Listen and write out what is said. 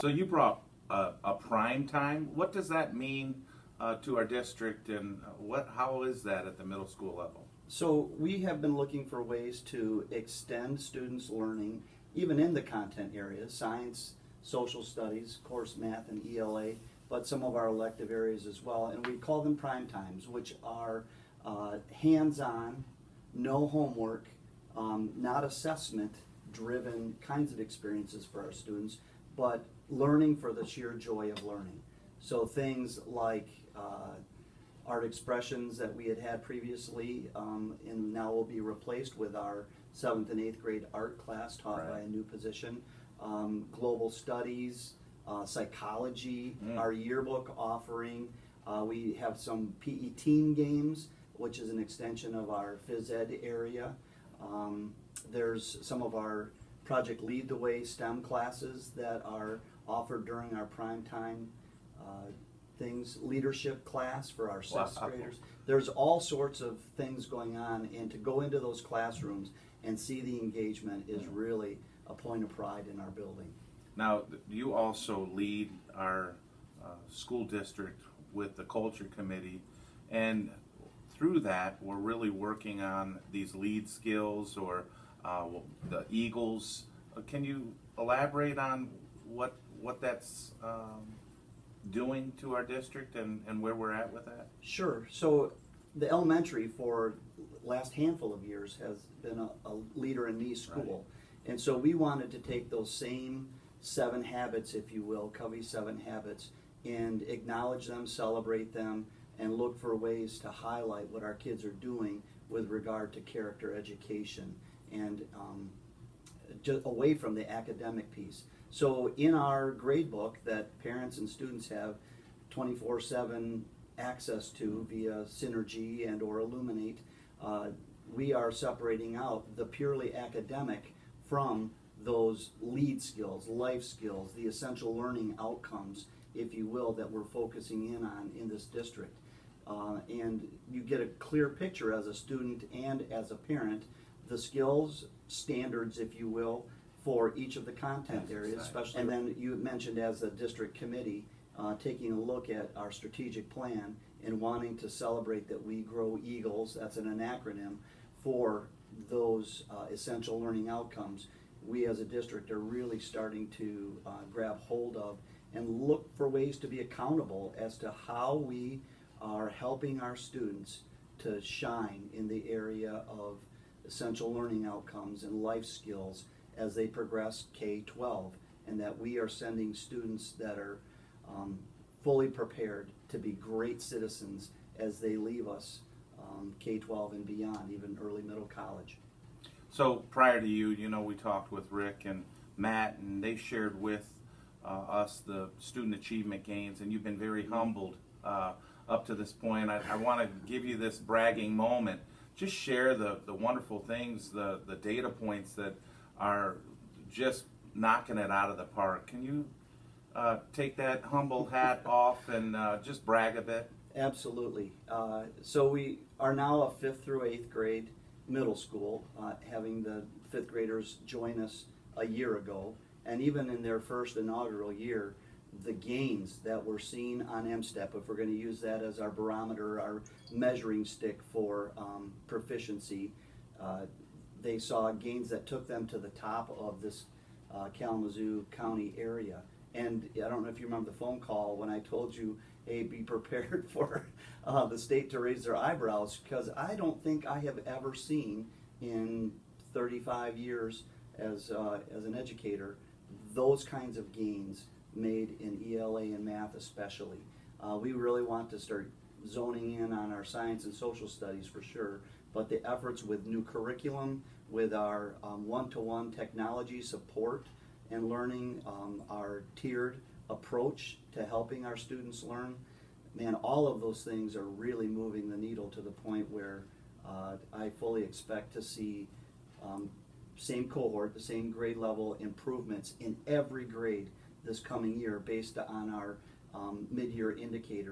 So you brought a prime time. What does that mean to our district, and how is that at the middle school level? So we have been looking for ways to extend students' learning, even in the content areas, science, social studies, of course, math and ELA, but some of our elective areas as well. And we call them prime times, which are hands-on, no homework, not assessment-driven kinds of experiences for our students, but learning for the sheer joy of learning. So things like art expressions that we had previously, and now will be replaced with our 7th and 8th grade art class taught by a new position. Global studies, psychology, our yearbook offering. We have some PE team games, which is an extension of our phys ed area. There's some of our Project Lead the Way STEM classes that are offered during our prime time things, leadership class for our 6th graders. There's all sorts of things going on, and to go into those classrooms and see the engagement is really a point of pride in our building. Now, you also lead our school district with the culture committee, and through that we're really working on these lead skills, or the Eagles. Can you elaborate on what that's doing to our district and where we're at with that? Sure. So the elementary for last handful of years has been a leader in me school. Right. And so we wanted to take those same 7 habits, if you will, Covey 7 habits, and acknowledge them, celebrate them, and look for ways to highlight what our kids are doing with regard to character education and just away from the academic piece. So in our grade book that parents and students have 24/7 access to via Synergy and or Illuminate, we are separating out the purely academic from those lead skills, life skills, the essential learning outcomes, if you will, that we're focusing in on in this district. And you get a clear picture as a student and as a parent, the skills, standards, if you will, for each of the content areas, especially. And then you mentioned as a district committee, taking a look at our strategic plan and wanting to celebrate that we grow Eagles, that's an acronym, for those essential learning outcomes. We as a district are really starting to grab hold of and look for ways to be accountable as to how we are helping our students to shine in the area of essential learning outcomes and life skills as they progress K-12, and that we are sending students that are fully prepared to be great citizens as they leave us K-12 and beyond, even early middle college. So prior to you, we talked with Rick and Matt, and they shared with us the student achievement gains, and you've been very humbled up to this point. I want to give you this bragging moment. Just share the wonderful things, the data points that are just knocking it out of the park. Can you take that humble hat off and just brag a bit? Absolutely. So we are now a 5th through 8th grade middle school, having the 5th graders join us a year ago. And even in their first inaugural year, the gains that we're seeing on MSTEP, if we're going to use that as our barometer, our measuring stick for proficiency, they saw gains that took them to the top of this Kalamazoo County area. And I don't know if you remember the phone call when I told you, hey, be prepared for the state to raise their eyebrows, because I don't think I have ever seen in 35 years as an educator those kinds of gains made in ELA and math especially. We really want to start zoning in on our science and social studies for sure, but the efforts with new curriculum, with our one-to-one technology support and learning, our tiered approach to helping our students learn, man, all of those things are really moving the needle to the point where I fully expect to see same cohort, the same grade level improvements in every grade this coming year based on our mid-year indicators